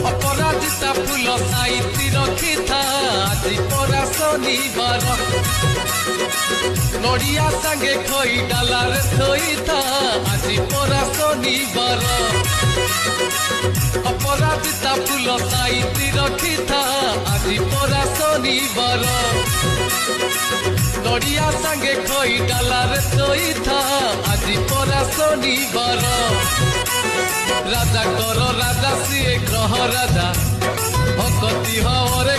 अपराजिता फूल साइती रखी था आज परा शनिवार नड़िया संगे खई डालार थई था आज परा शनिवार अपराजिता फूल साइती रखी था आज परा शनिवार नड़िया संगे खई डालार थई था आज परा शनिवार राजा कर राजा सी ग्रह राजा भक्ति हरे।